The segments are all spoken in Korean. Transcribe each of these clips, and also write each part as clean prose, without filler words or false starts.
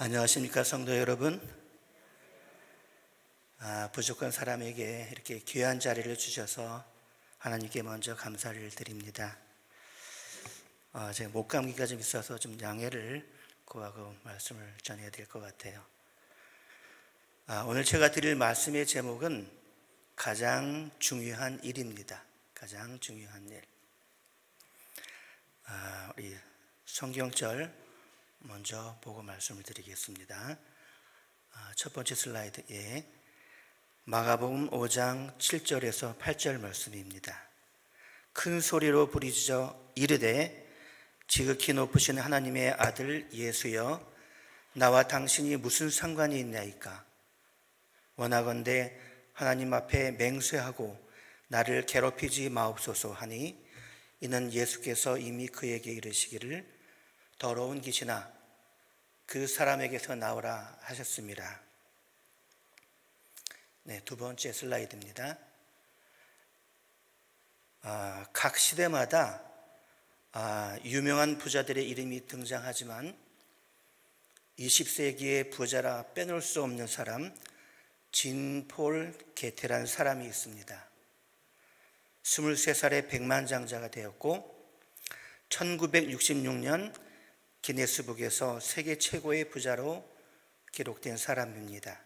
안녕하십니까 성도 여러분. 부족한 사람에게 이렇게 귀한 자리를 주셔서 하나님께 먼저 감사를 드립니다. 제가 목감기가 좀 있어서 좀 양해를 구하고 말씀을 전해야 될 것 같아요. 오늘 제가 드릴 말씀의 제목은 가장 중요한 일입니다. 가장 중요한 일. 우리 성경절 먼저 보고 말씀을 드리겠습니다. 첫 번째 슬라이드에 마가복음 5장 7절에서 8절 말씀입니다. 큰 소리로 부르짖어 이르되 지극히 높으신 하나님의 아들 예수여, 나와 당신이 무슨 상관이 있나이까? 원하건대 하나님 앞에 맹세하고 나를 괴롭히지 마옵소서 하니, 이는 예수께서 이미 그에게 이르시기를 더러운 귀신아 그 사람에게서 나오라 하셨습니다. 두 번째 슬라이드입니다. 각 시대마다 유명한 부자들의 이름이 등장하지만 20세기의 부자라 빼놓을 수 없는 사람, 진 폴 게테라는 사람이 있습니다. 23살에 백만장자가 되었고 1966년 기네스북에서 세계 최고의 부자로 기록된 사람입니다.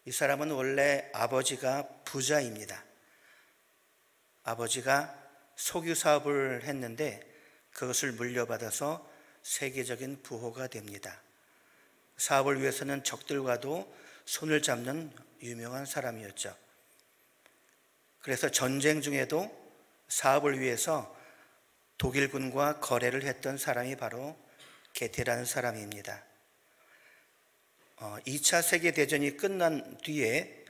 이 사람은 원래 아버지가 부자입니다. 아버지가 석유 사업을 했는데 그것을 물려받아서 세계적인 부호가 됩니다. 사업을 위해서는 적들과도 손을 잡는 유명한 사람이었죠. 그래서 전쟁 중에도 사업을 위해서 독일군과 거래를 했던 사람이 바로 게테라는 사람입니다. 2차 세계대전이 끝난 뒤에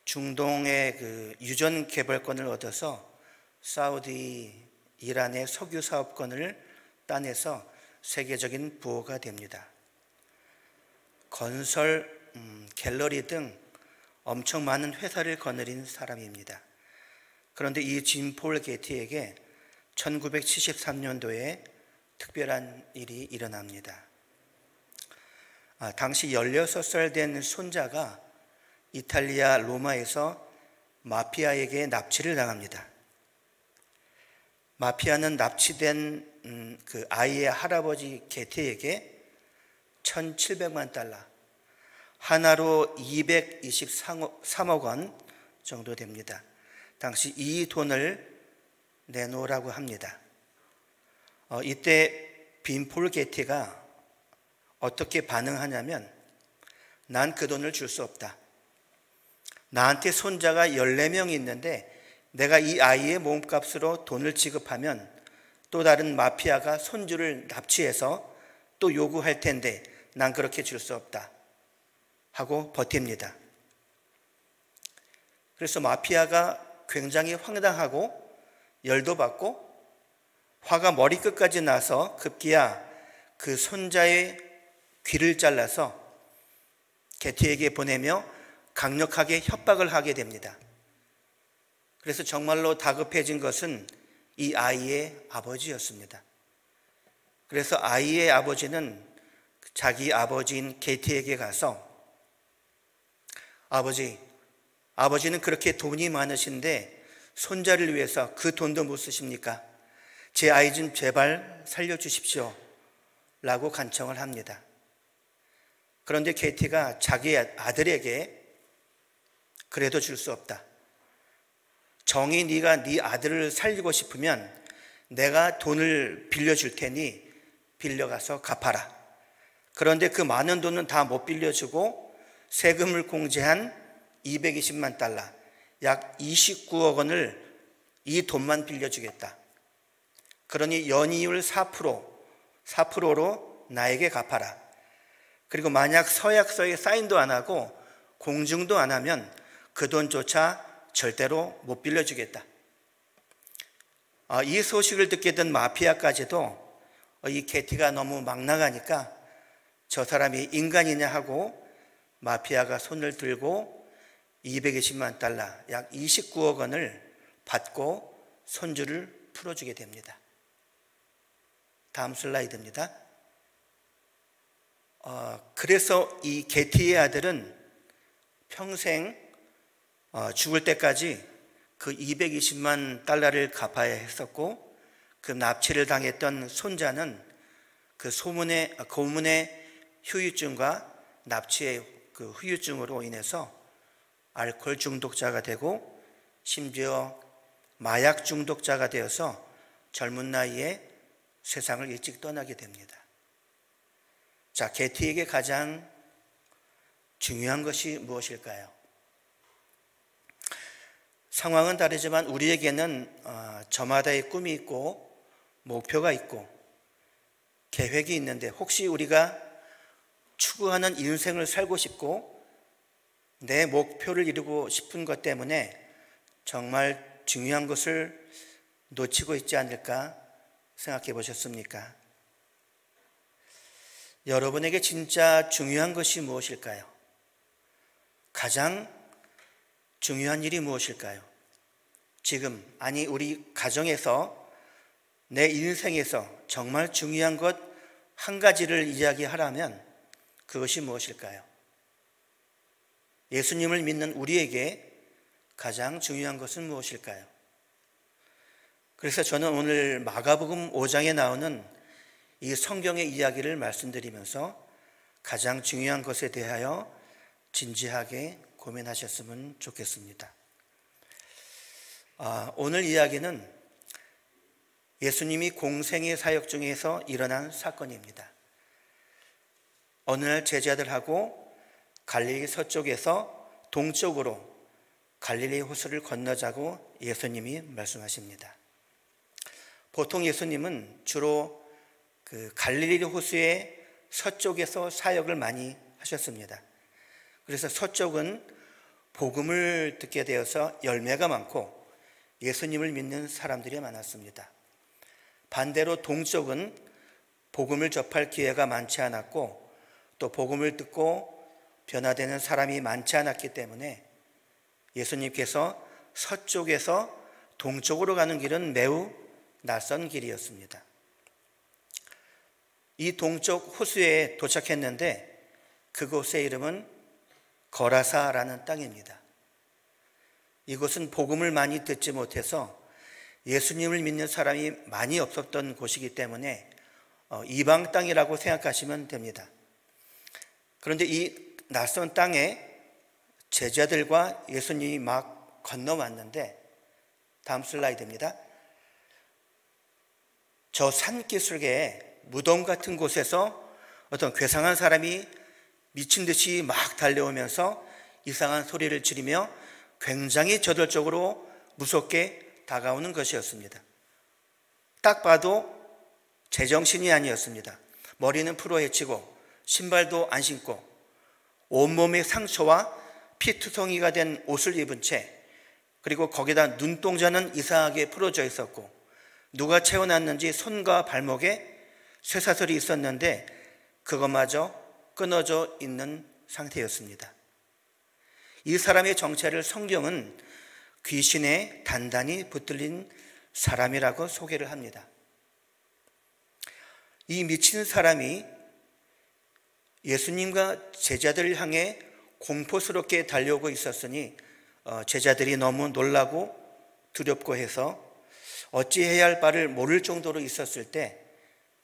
중동의 그 유전 개발권을 얻어서 사우디, 이란의 석유 사업권을 따내서 세계적인 부호가 됩니다. 건설, 갤러리 등 엄청 많은 회사를 거느린 사람입니다. 그런데 이 진 폴 게티에게 1973년도에 특별한 일이 일어납니다. 당시 16살 된 손자가 이탈리아 로마에서 마피아에게 납치를 당합니다. 마피아는 납치된 그 아이의 할아버지 게테에게 1,700만 달러, 하나로 223억 원 정도 됩니다. 당시 이 돈을 내놓으라고 합니다. 이때 빈 폴 게티가 어떻게 반응하냐면, 난 그 돈을 줄 수 없다. 나한테 손자가 14명이 있는데 내가 이 아이의 몸값으로 돈을 지급하면 또 다른 마피아가 손주를 납치해서 또 요구할 텐데 난 그렇게 줄 수 없다 하고 버팁니다. 그래서 마피아가 굉장히 황당하고 열도 받고 화가 머리끝까지 나서 급기야 그 손자의 귀를 잘라서 게티에게 보내며 강력하게 협박을 하게 됩니다. 그래서 정말로 다급해진 것은 이 아이의 아버지였습니다. 그래서 아이의 아버지는 자기 아버지인 게티에게 가서, 아버지는 그렇게 돈이 많으신데 손자를 위해서 그 돈도 못 쓰십니까? 제 아이 좀 제발 살려주십시오 라고 간청을 합니다. 그런데 게티가 자기 아들에게 그래도 줄 수 없다. 정히 네가 네 아들을 살리고 싶으면 내가 돈을 빌려줄 테니 빌려가서 갚아라. 그런데 그 많은 돈은 다 못 빌려주고 세금을 공제한 220만 달러, 약 29억 원을 이 돈만 빌려주겠다. 그러니 연이율 4%로 나에게 갚아라. 그리고 만약 서약서에 사인도 안 하고 공증도 안 하면 그 돈조차 절대로 못 빌려주겠다. 이 소식을 듣게 된 마피아까지도 이 게티가 너무 막 나가니까 저 사람이 인간이냐 하고 마피아가 손을 들고 220만 달러, 약 29억 원을 받고 손주를 풀어주게 됩니다. 다음 슬라이드입니다. 그래서 이 게티의 아들은 평생 죽을 때까지 그 220만 달러를 갚아야 했었고, 그 납치를 당했던 손자는 그 고문의 후유증과 납치의 그 후유증으로 인해서 알코올 중독자가 되고 심지어 마약 중독자가 되어서 젊은 나이에 세상을 일찍 떠나게 됩니다. 자, 게티에게 가장 중요한 것이 무엇일까요? 상황은 다르지만 우리에게는 저마다의 꿈이 있고 목표가 있고 계획이 있는데, 혹시 우리가 추구하는 인생을 살고 싶고 내 목표를 이루고 싶은 것 때문에 정말 중요한 것을 놓치고 있지 않을까 생각해 보셨습니까? 여러분에게 진짜 중요한 것이 무엇일까요? 가장 중요한 일이 무엇일까요? 지금, 아니 우리 가정에서, 내 인생에서 정말 중요한 것 한 가지를 이야기하라면 그것이 무엇일까요? 예수님을 믿는 우리에게 가장 중요한 것은 무엇일까요? 그래서 저는 오늘 마가복음 5장에 나오는 이 성경의 이야기를 말씀드리면서 가장 중요한 것에 대하여 진지하게 고민하셨으면 좋겠습니다. 오늘 이야기는 예수님이 공생의 사역 중에서 일어난 사건입니다. 어느 날 제자들하고 갈릴리 서쪽에서 동쪽으로 갈릴리 호수를 건너자고 예수님이 말씀하십니다. 보통 예수님은 주로 그 갈릴리 호수의 서쪽에서 사역을 많이 하셨습니다. 그래서 서쪽은 복음을 듣게 되어서 열매가 많고 예수님을 믿는 사람들이 많았습니다. 반대로 동쪽은 복음을 접할 기회가 많지 않았고 또 복음을 듣고 변화되는 사람이 많지 않았기 때문에 예수님께서 서쪽에서 동쪽으로 가는 길은 매우 낯선 길이었습니다. 이 동쪽 호수에 도착했는데 그곳의 이름은 거라사라는 땅입니다. 이곳은 복음을 많이 듣지 못해서 예수님을 믿는 사람이 많이 없었던 곳이기 때문에 이방 땅이라고 생각하시면 됩니다. 그런데 이 낯선 땅에 제자들과 예수님이 막 건너왔는데, 다음 슬라이드입니다. 저 산기슭에 무덤 같은 곳에서 어떤 괴상한 사람이 미친 듯이 막 달려오면서 이상한 소리를 지르며 굉장히 저돌적으로 무섭게 다가오는 것이었습니다. 딱 봐도 제정신이 아니었습니다. 머리는 풀어헤치고 신발도 안 신고 온몸에 상처와 피투성이가 된 옷을 입은 채, 그리고 거기다 눈동자는 이상하게 풀어져 있었고 누가 채워놨는지 손과 발목에 쇠사슬이 있었는데 그것마저 끊어져 있는 상태였습니다. 이 사람의 정체를 성경은 귀신에 단단히 붙들린 사람이라고 소개를 합니다. 이 미친 사람이 예수님과 제자들을 향해 공포스럽게 달려오고 있었으니 제자들이 너무 놀라고 두렵고 해서 어찌해야 할 바를 모를 정도로 있었을 때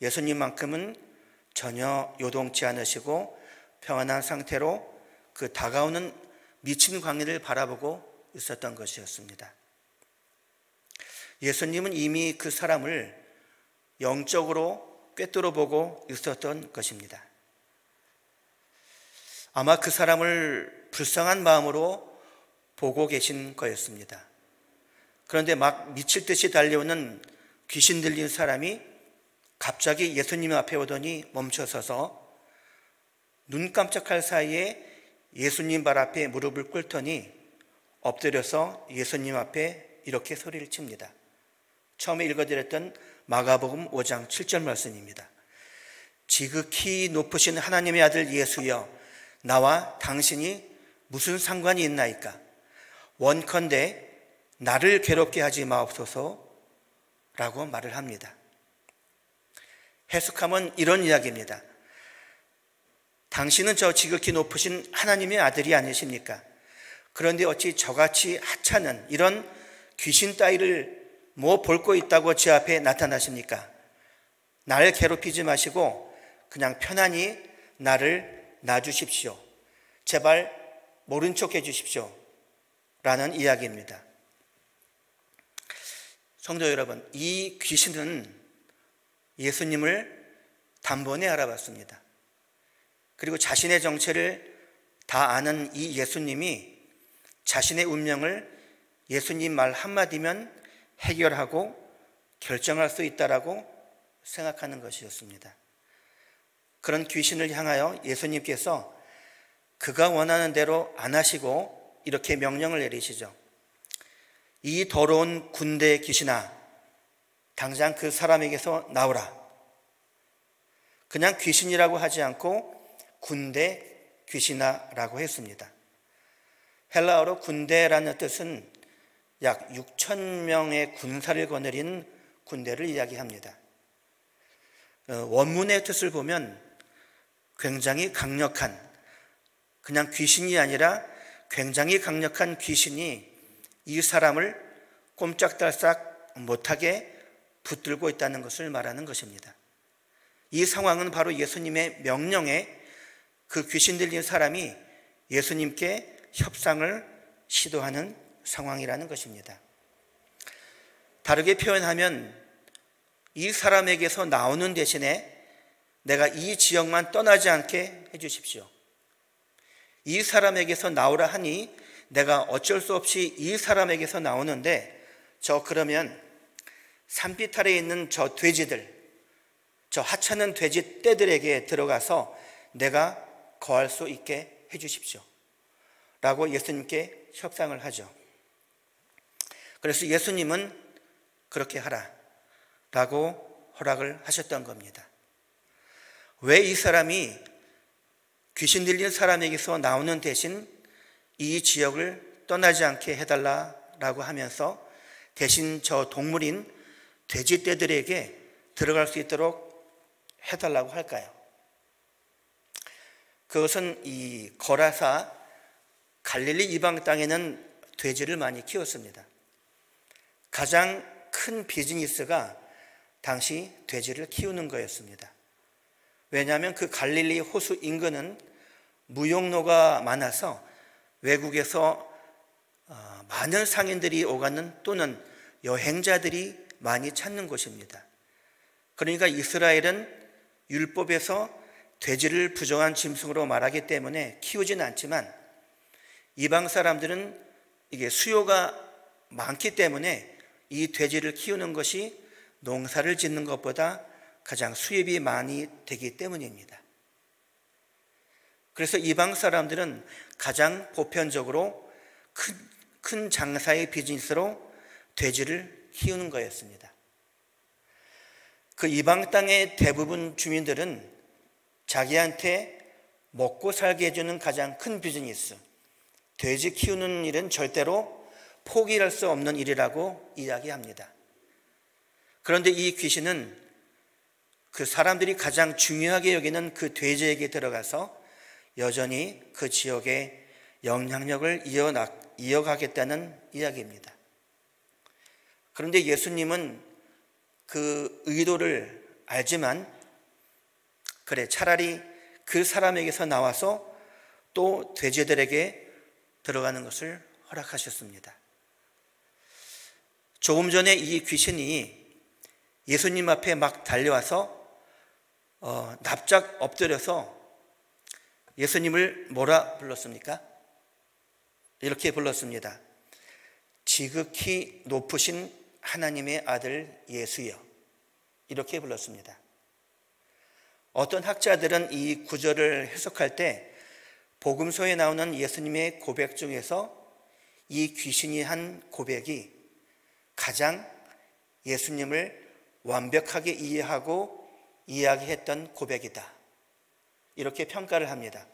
예수님만큼은 전혀 요동치 않으시고 평안한 상태로 그 다가오는 미친 광인을 바라보고 있었던 것이었습니다. 예수님은 이미 그 사람을 영적으로 꿰뚫어 보고 있었던 것입니다. 아마 그 사람을 불쌍한 마음으로 보고 계신 거였습니다. 그런데 막 미칠 듯이 달려오는 귀신 들린 사람이 갑자기 예수님 앞에 오더니 멈춰서서 눈 깜짝할 사이에 예수님 발 앞에 무릎을 꿇더니 엎드려서 예수님 앞에 이렇게 소리를 칩니다. 처음에 읽어드렸던 마가복음 5장 7절 말씀입니다. 지극히 높으신 하나님의 아들 예수여, 나와 당신이 무슨 상관이 있나이까? 원컨대 나를 괴롭게 하지 마옵소서 라고 말을 합니다. 해석하면 이런 이야기입니다. 당신은 저 지극히 높으신 하나님의 아들이 아니십니까? 그런데 어찌 저같이 하찮은 이런 귀신 따위를 뭐 볼 거 있다고 제 앞에 나타나십니까? 나를 괴롭히지 마시고 그냥 편안히 나를 놔주십시오. 제발 모른 척 해주십시오. 라는 이야기입니다. 성도 여러분, 이 귀신은 예수님을 단번에 알아봤습니다. 그리고 자신의 정체를 다 아는 이 예수님이 자신의 운명을 예수님 말 한마디면 해결하고 결정할 수 있다라고 생각하는 것이었습니다. 그런 귀신을 향하여 예수님께서 그가 원하는 대로 안 하시고 이렇게 명령을 내리시죠. 이 더러운 군대 귀신아, 당장 그 사람에게서 나오라. 그냥 귀신이라고 하지 않고 군대 귀신아라고 했습니다. 헬라어로 군대라는 뜻은 약 6,000명의 군사를 거느린 군대를 이야기합니다. 원문의 뜻을 보면 굉장히 강력한, 그냥 귀신이 아니라 굉장히 강력한 귀신이 이 사람을 꼼짝달싹 못하게 붙들고 있다는 것을 말하는 것입니다. 이 상황은 바로 예수님의 명령에 그 귀신 들린 사람이 예수님께 협상을 시도하는 상황이라는 것입니다. 다르게 표현하면 이 사람에게서 나오는 대신에 내가 이 지역만 떠나지 않게 해주십시오. 이 사람에게서 나오라 하니 내가 어쩔 수 없이 이 사람에게서 나오는데 그러면 산빛 아래에 있는 저 돼지들, 저 하찮은 돼지 떼들에게 들어가서 내가 거할 수 있게 해주십시오. 라고 예수님께 협상을 하죠. 그래서 예수님은 그렇게 하라 라고 허락을 하셨던 겁니다. 왜 이 사람이 귀신 들린 사람에게서 나오는 대신 이 지역을 떠나지 않게 해달라라고 하면서 대신 저 동물인 돼지떼들에게 들어갈 수 있도록 해달라고 할까요? 그것은 이 거라사 갈릴리 이방 땅에는 돼지를 많이 키웠습니다. 가장 큰 비즈니스가 당시 돼지를 키우는 거였습니다. 왜냐하면 그 갈릴리 호수 인근은 무역로가 많아서 외국에서 많은 상인들이 오가는 또는 여행자들이 많이 찾는 곳입니다. 그러니까 이스라엘은 율법에서 돼지를 부정한 짐승으로 말하기 때문에 키우지는 않지만 이방 사람들은 이게 수요가 많기 때문에 이 돼지를 키우는 것이 농사를 짓는 것보다 가장 수입이 많이 되기 때문입니다. 그래서 이방 사람들은 가장 보편적으로 큰 장사의 비즈니스로 돼지를 키우는 거였습니다. 그 이방 땅의 대부분 주민들은 자기한테 먹고 살게 해주는 가장 큰 비즈니스, 돼지 키우는 일은 절대로 포기할 수 없는 일이라고 이야기합니다. 그런데 이 귀신은 그 사람들이 가장 중요하게 여기는 그 돼지에게 들어가서 여전히 그 지역의 영향력을 이어가겠다는 이야기입니다. 그런데 예수님은 그 의도를 알지만 그래, 차라리 그 사람에게서 나와서 또 돼지들에게 들어가는 것을 허락하셨습니다. 조금 전에 이 귀신이 예수님 앞에 막 달려와서 납작 엎드려서 예수님을 뭐라 불렀습니까? 이렇게 불렀습니다. 지극히 높으신 하나님의 아들 예수여. 이렇게 불렀습니다. 어떤 학자들은 이 구절을 해석할 때 복음서에 나오는 예수님의 고백 중에서 이 귀신이 한 고백이 가장 예수님을 완벽하게 이해하고 이야기했던 고백이다. 이렇게 평가를 합니다.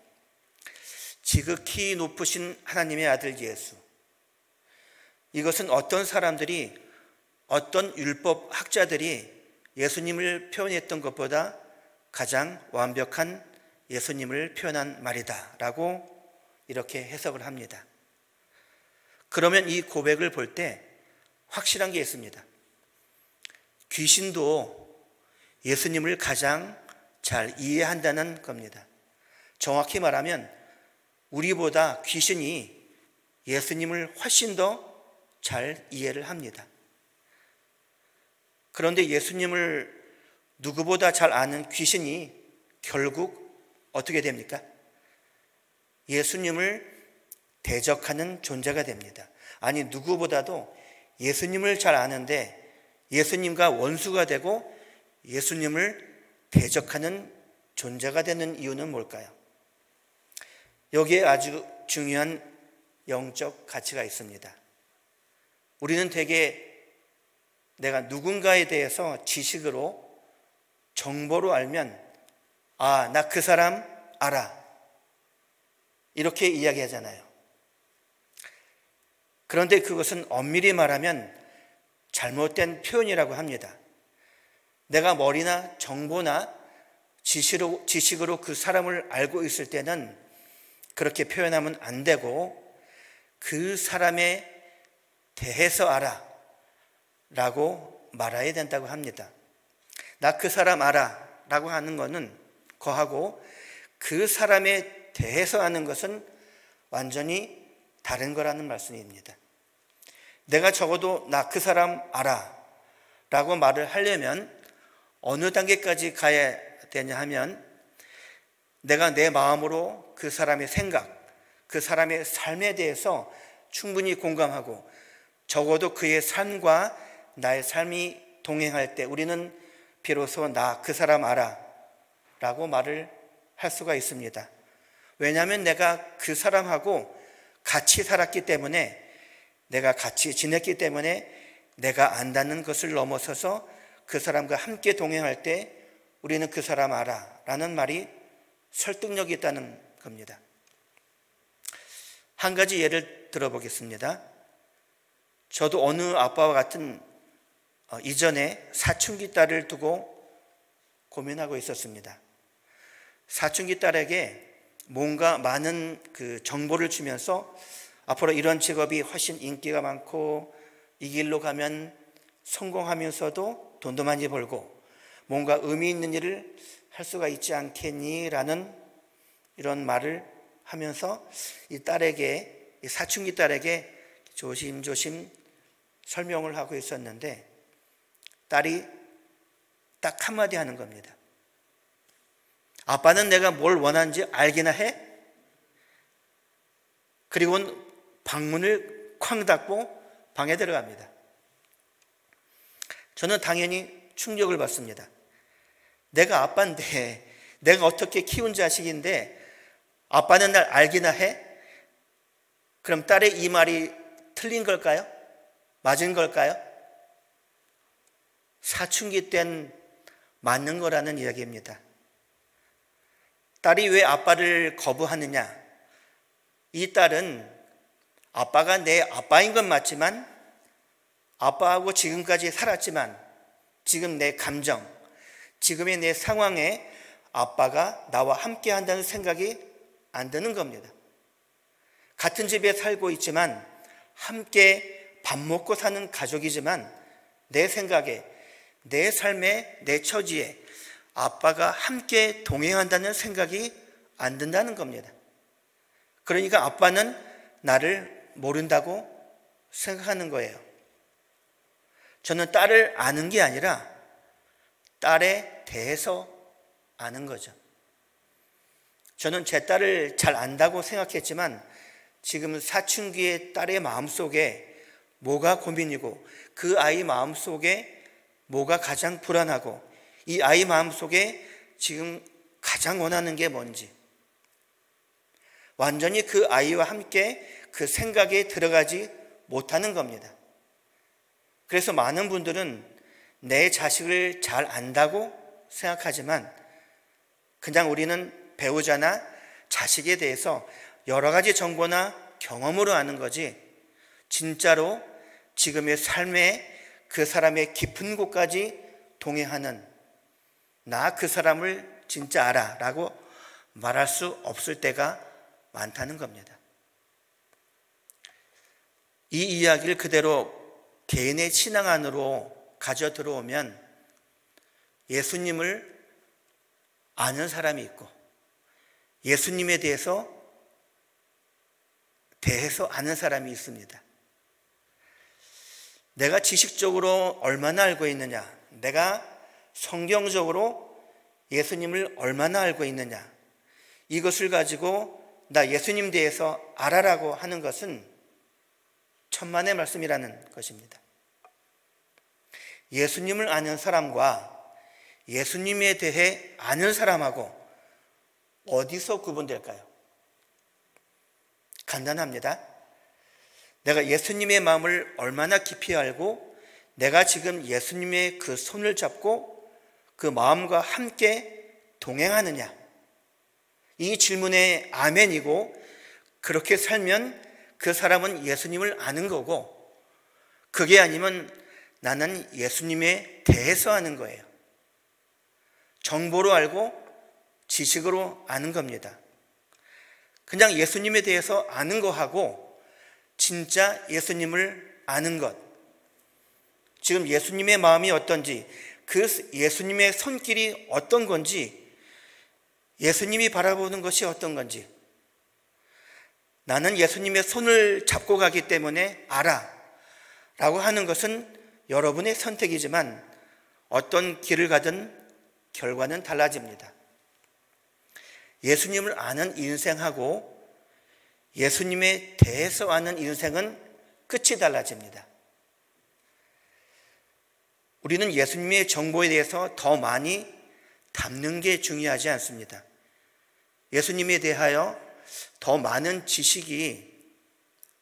지극히 높으신 하나님의 아들 예수. 이것은 어떤 사람들이, 어떤 율법 학자들이 예수님을 표현했던 것보다 가장 완벽한 예수님을 표현한 말이다 라고 이렇게 해석을 합니다. 그러면 이 고백을 볼 때 확실한 게 있습니다. 귀신도 예수님을 가장 잘 이해한다는 겁니다. 정확히 말하면 우리보다 귀신이 예수님을 훨씬 더 잘 이해를 합니다. 그런데 예수님을 누구보다 잘 아는 귀신이 결국 어떻게 됩니까? 예수님을 대적하는 존재가 됩니다. 아니, 누구보다도 예수님을 잘 아는데 예수님과 원수가 되고 예수님을 대적하는 존재가 되는 이유는 뭘까요? 여기에 아주 중요한 영적 가치가 있습니다. 우리는 대개 내가 누군가에 대해서 지식으로 정보로 알면 아, 나 그 사람 알아, 이렇게 이야기하잖아요. 그런데 그것은 엄밀히 말하면 잘못된 표현이라고 합니다. 내가 머리나 정보나 지식으로 그 사람을 알고 있을 때는 그렇게 표현하면 안 되고 그 사람에 대해서 알아 라고 말해야 된다고 합니다. 나 그 사람 알아 라고 하는 것은 거하고 그 사람에 대해서 아는 것은 완전히 다른 거라는 말씀입니다. 내가 적어도 나 그 사람 알아 라고 말을 하려면 어느 단계까지 가야 되냐 하면 내가 내 마음으로 그 사람의 생각, 그 사람의 삶에 대해서 충분히 공감하고 적어도 그의 삶과 나의 삶이 동행할 때 우리는 비로소 나 그 사람 알아 라고 말을 할 수가 있습니다. 왜냐하면 내가 그 사람하고 같이 살았기 때문에, 내가 같이 지냈기 때문에 내가 안다는 것을 넘어서서 그 사람과 함께 동행할 때 우리는 그 사람 알아 라는 말이 설득력이 있다는 겁니다. 한 가지 예를 들어보겠습니다. 저도 어느 아빠와 같은 이전에 사춘기 딸을 두고 고민하고 있었습니다. 사춘기 딸에게 뭔가 많은 그 정보를 주면서 앞으로 이런 직업이 훨씬 인기가 많고 이 길로 가면 성공하면서도 돈도 많이 벌고 뭔가 의미 있는 일을 할 수가 있지 않겠니? 라는 이런 말을 하면서 이 딸에게, 이 사춘기 딸에게 조심조심 설명을 하고 있었는데 딸이 딱 한마디 하는 겁니다. 아빠는 내가 뭘 원하는지 알기나 해? 그리고는 방문을 쾅 닫고 방에 들어갑니다. 저는 당연히 충격을 받습니다. 내가 아빠인데, 내가 어떻게 키운 자식인데 아빠는 날 알기나 해? 그럼 딸의 이 말이 틀린 걸까요? 맞은 걸까요? 사춘기 땐 맞는 거라는 이야기입니다. 딸이 왜 아빠를 거부하느냐? 이 딸은 아빠가 내 아빠인 건 맞지만, 아빠하고 지금까지 살았지만 지금 내 감정, 지금의 내 상황에 아빠가 나와 함께 한다는 생각이 안 드는 겁니다. 같은 집에 살고 있지만, 함께 밥 먹고 사는 가족이지만 내 생각에, 내 삶에, 내 처지에 아빠가 함께 동행한다는 생각이 안 든다는 겁니다. 그러니까 아빠는 나를 모른다고 생각하는 거예요. 저는 딸을 아는 게 아니라 딸에 대해서 아는 거죠. 저는 제 딸을 잘 안다고 생각했지만 지금 사춘기의 딸의 마음속에 뭐가 고민이고, 그 아이 마음속에 뭐가 가장 불안하고, 이 아이 마음속에 지금 가장 원하는 게 뭔지, 완전히 그 아이와 함께 그 생각에 들어가지 못하는 겁니다. 그래서 많은 분들은 내 자식을 잘 안다고 생각하지만 그냥 우리는 배우자나 자식에 대해서 여러 가지 정보나 경험으로 아는 거지, 진짜로 지금의 삶에 그 사람의 깊은 곳까지 동행하는, 나 그 사람을 진짜 알아 라고 말할 수 없을 때가 많다는 겁니다. 이 이야기를 그대로 개인의 신앙 안으로 가져 들어오면 예수님을 아는 사람이 있고 예수님에 대해서 아는 사람이 있습니다. 내가 지식적으로 얼마나 알고 있느냐, 내가 성경적으로 예수님을 얼마나 알고 있느냐, 이것을 가지고 나 예수님 대해서 알아라고 하는 것은 천만의 말씀이라는 것입니다. 예수님을 아는 사람과 예수님에 대해 아는 사람하고 어디서 구분될까요? 간단합니다. 내가 예수님의 마음을 얼마나 깊이 알고 내가 지금 예수님의 그 손을 잡고 그 마음과 함께 동행하느냐, 이 질문에 아멘이고 그렇게 살면 그 사람은 예수님을 아는 거고, 그게 아니면 나는 예수님에 대해서 아는 거예요. 정보로 알고 지식으로 아는 겁니다. 그냥 예수님에 대해서 아는 거하고 진짜 예수님을 아는 것, 지금 예수님의 마음이 어떤지, 그 예수님의 손길이 어떤 건지, 예수님이 바라보는 것이 어떤 건지, 나는 예수님의 손을 잡고 가기 때문에 알아 라고 하는 것은 여러분의 선택이지만 어떤 길을 가든 결과는 달라집니다. 예수님을 아는 인생하고 예수님에 대해서 아는 인생은 끝이 달라집니다. 우리는 예수님의 정보에 대해서 더 많이 담는 게 중요하지 않습니다. 예수님에 대하여 더 많은 지식이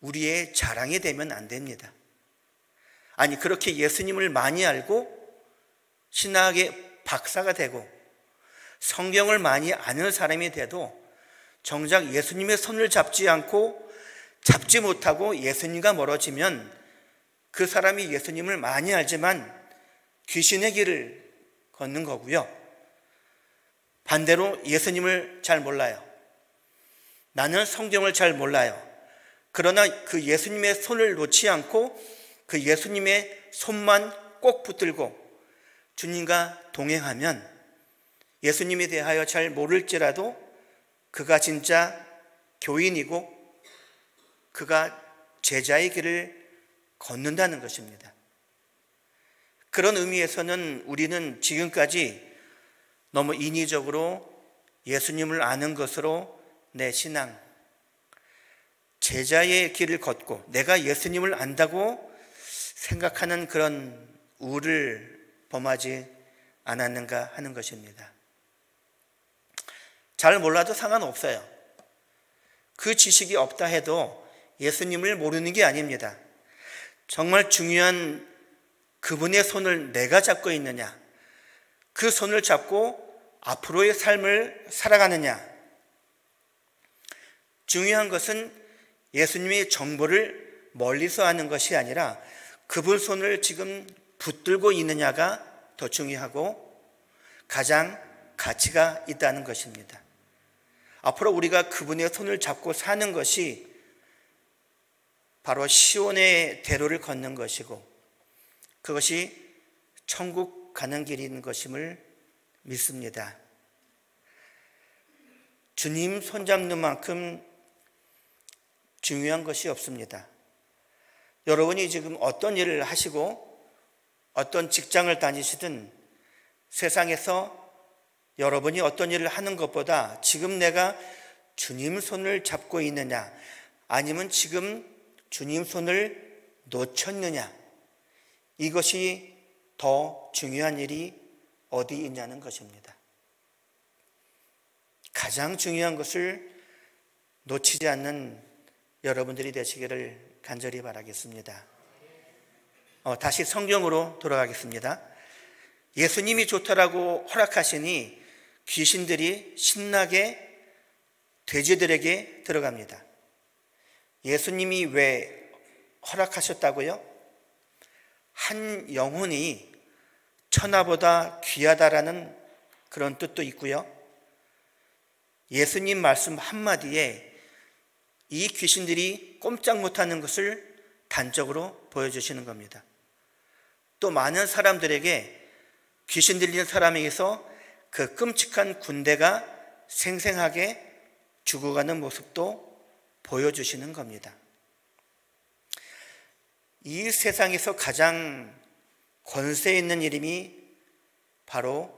우리의 자랑이 되면 안 됩니다. 아니, 그렇게 예수님을 많이 알고 신학의 박사가 되고 성경을 많이 아는 사람이 돼도 정작 예수님의 손을 잡지 않고 잡지 못하고 예수님과 멀어지면 그 사람이 예수님을 많이 알지만 귀신의 길을 걷는 거고요. 반대로 예수님을 잘 몰라요. 나는 성경을 잘 몰라요. 그러나 그 예수님의 손을 놓지 않고 그 예수님의 손만 꼭 붙들고 주님과 동행하면 예수님에 대하여 잘 모를지라도 그가 진짜 교인이고 그가 제자의 길을 걷는다는 것입니다. 그런 의미에서는 우리는 지금까지 너무 인위적으로 예수님을 아는 것으로 내 신앙, 제자의 길을 걷고 내가 예수님을 안다고 생각하는 그런 우를 범하지 않았는가 하는 것입니다. 잘 몰라도 상관없어요. 그 지식이 없다 해도 예수님을 모르는 게 아닙니다. 정말 중요한 그분의 손을 내가 잡고 있느냐, 그 손을 잡고 앞으로의 삶을 살아가느냐. 중요한 것은 예수님의 정보를 멀리서 아는 것이 아니라 그분 손을 지금 붙들고 있느냐가 더 중요하고 가장 가치가 있다는 것입니다. 앞으로 우리가 그분의 손을 잡고 사는 것이 바로 시온의 대로를 걷는 것이고 그것이 천국 가는 길인 것임을 믿습니다. 주님 손잡는 만큼 중요한 것이 없습니다. 여러분이 지금 어떤 일을 하시고 어떤 직장을 다니시든 세상에서 여러분이 어떤 일을 하는 것보다 지금 내가 주님 손을 잡고 있느냐 아니면 지금 주님 손을 놓쳤느냐, 이것이 더 중요한 일이 어디 있냐는 것입니다. 가장 중요한 것을 놓치지 않는 여러분들이 되시기를 간절히 바라겠습니다. 다시 성경으로 돌아가겠습니다. 예수님이 좋다라고 허락하시니 귀신들이 신나게 돼지들에게 들어갑니다. 예수님이 왜 허락하셨다고요? 한 영혼이 천하보다 귀하다라는 그런 뜻도 있고요. 예수님 말씀 한마디에 이 귀신들이 꼼짝 못하는 것을 단적으로 보여주시는 겁니다. 또 많은 사람들에게 귀신 들리는 사람에게서 그 끔찍한 군대가 생생하게 죽어가는 모습도 보여주시는 겁니다. 이 세상에서 가장 권세 있는 이름이 바로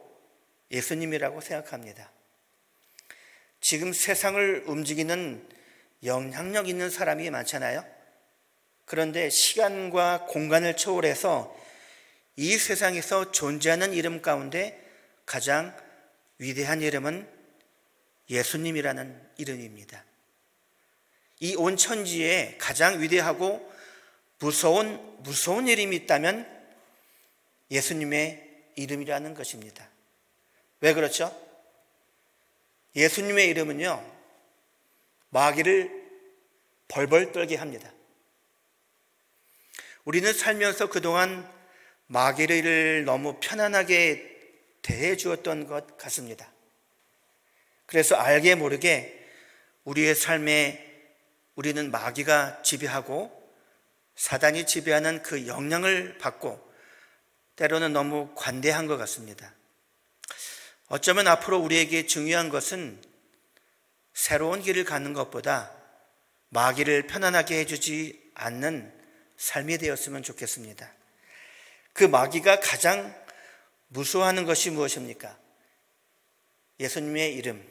예수님이라고 생각합니다. 지금 세상을 움직이는 영향력 있는 사람이 많잖아요. 그런데 시간과 공간을 초월해서 이 세상에서 존재하는 이름 가운데 가장 위대한 이름은 예수님이라는 이름입니다. 이 온 천지에 가장 위대하고 무서운 이름이 있다면 예수님의 이름이라는 것입니다. 왜 그렇죠? 예수님의 이름은요, 마귀를 벌벌 떨게 합니다. 우리는 살면서 그동안 마귀를 너무 편안하게 대해 주었던 것 같습니다. 그래서 알게 모르게 우리의 삶에 우리는 마귀가 지배하고 사단이 지배하는 그 영향을 받고 때로는 너무 관대한 것 같습니다. 어쩌면 앞으로 우리에게 중요한 것은 새로운 길을 가는 것보다 마귀를 편안하게 해주지 않는 삶이 되었으면 좋겠습니다. 그 마귀가 가장 무서워하는 것이 무엇입니까? 예수님의 이름.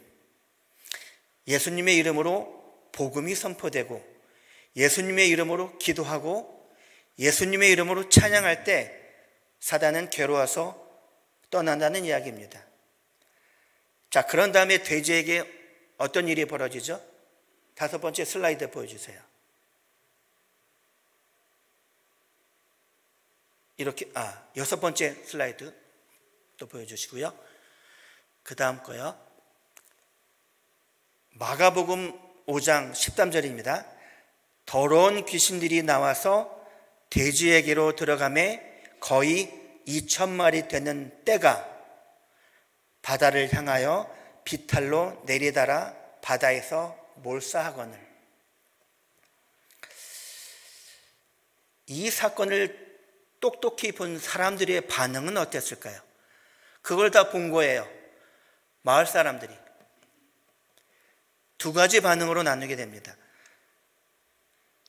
예수님의 이름으로 복음이 선포되고 예수님의 이름으로 기도하고 예수님의 이름으로 찬양할 때 사단은 괴로워서 떠난다는 이야기입니다. 자, 그런 다음에 돼지에게 어떤 일이 벌어지죠? 5번째 슬라이드 보여주세요. 이렇게 6번째 슬라이드 또 보여주시고요. 그 다음 거요. 마가복음 5장 13절입니다. 더러운 귀신들이 나와서 돼지에게로 들어가매 거의 2,000마리 되는 떼가 바다를 향하여 비탈로 내리달아 바다에서 몰사하거늘. 이 사건을 똑똑히 본 사람들의 반응은 어땠을까요? 그걸 다 본 거예요. 마을 사람들이. 2가지 반응으로 나누게 됩니다.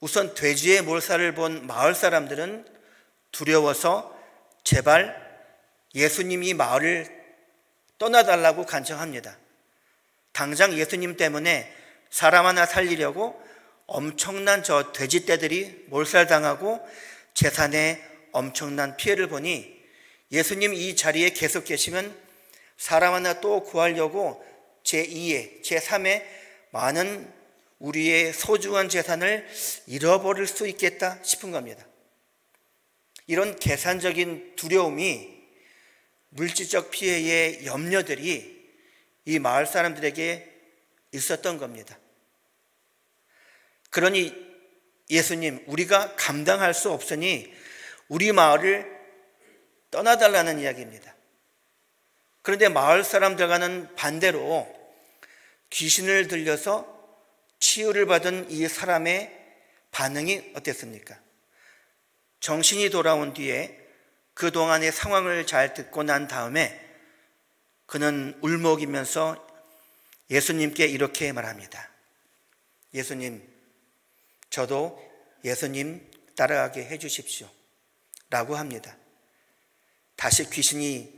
우선 돼지의 몰살을 본 마을 사람들은 두려워서 제발 예수님이 마을을 떠나달라고 간청합니다. 당장 예수님 때문에 사람 하나 살리려고 엄청난 저 돼지떼들이 몰살당하고 재산에 엄청난 피해를 보니 예수님 이 자리에 계속 계시면 사람 하나 또 구하려고 제2의, 제3의 많은 우리의 소중한 재산을 잃어버릴 수 있겠다 싶은 겁니다. 이런 계산적인 두려움이 물질적 피해의 염려들이 이 마을 사람들에게 있었던 겁니다. 그러니 예수님, 우리가 감당할 수 없으니 우리 마을을 떠나달라는 이야기입니다. 그런데 마을 사람들과는 반대로 귀신을 들려서 치유를 받은 이 사람의 반응이 어땠습니까? 정신이 돌아온 뒤에 그동안의 상황을 잘 듣고 난 다음에 그는 울먹이면서 예수님께 이렇게 말합니다. 예수님, 저도 예수님 따라가게 해주십시오 라고 합니다. 다시 귀신이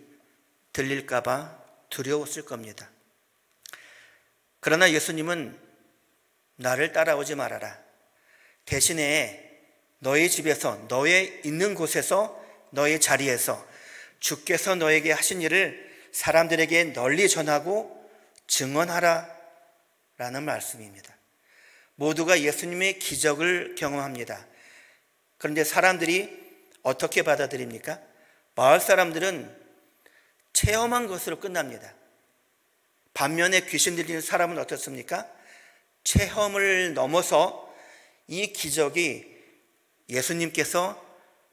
들릴까 봐 두려웠을 겁니다. 그러나 예수님은 나를 따라오지 말아라. 대신에 너의 집에서, 너의 있는 곳에서, 너의 자리에서 주께서 너에게 하신 일을 사람들에게 널리 전하고 증언하라 라는 말씀입니다. 모두가 예수님의 기적을 경험합니다. 그런데 사람들이 어떻게 받아들입니까? 마을 사람들은 체험한 것으로 끝납니다. 반면에 귀신 들리는 사람은 어떻습니까? 체험을 넘어서 이 기적이 예수님께서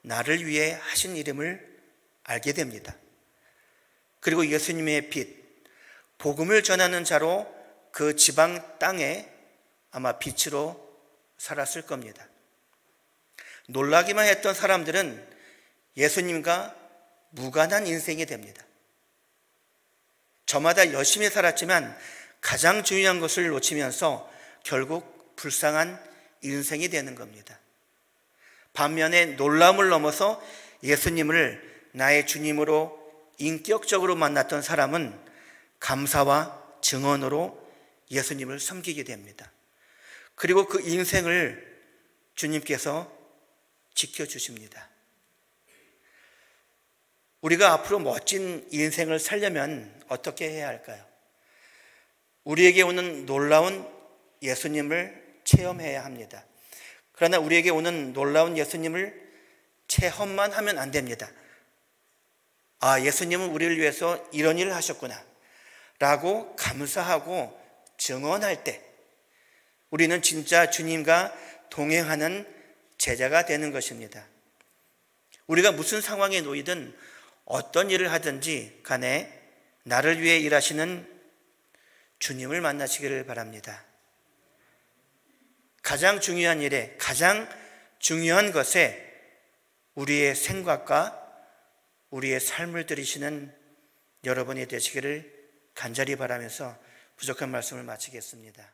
나를 위해 하신 일임을 알게 됩니다. 그리고 예수님의 빛, 복음을 전하는 자로 그 지방 땅에 아마 빛으로 살았을 겁니다. 놀라기만 했던 사람들은 예수님과 무관한 인생이 됩니다. 저마다 열심히 살았지만 가장 중요한 것을 놓치면서 결국 불쌍한 인생이 되는 겁니다. 반면에 놀라움을 넘어서 예수님을 나의 주님으로 인격적으로 만났던 사람은 감사와 증언으로 예수님을 섬기게 됩니다. 그리고 그 인생을 주님께서 지켜주십니다. 우리가 앞으로 멋진 인생을 살려면 어떻게 해야 할까요? 우리에게 오는 놀라운 예수님을 체험해야 합니다. 그러나 우리에게 오는 놀라운 예수님을 체험만 하면 안 됩니다. 아, 예수님은 우리를 위해서 이런 일을 하셨구나 라고 감사하고 증언할 때 우리는 진짜 주님과 동행하는 제자가 되는 것입니다. 우리가 무슨 상황에 놓이든 어떤 일을 하든지 간에 나를 위해 일하시는 주님을 만나시기를 바랍니다. 가장 중요한 일에, 가장 중요한 것에 우리의 생각과 우리의 삶을 들이시는 여러분이 되시기를 간절히 바라면서 부족한 말씀을 마치겠습니다.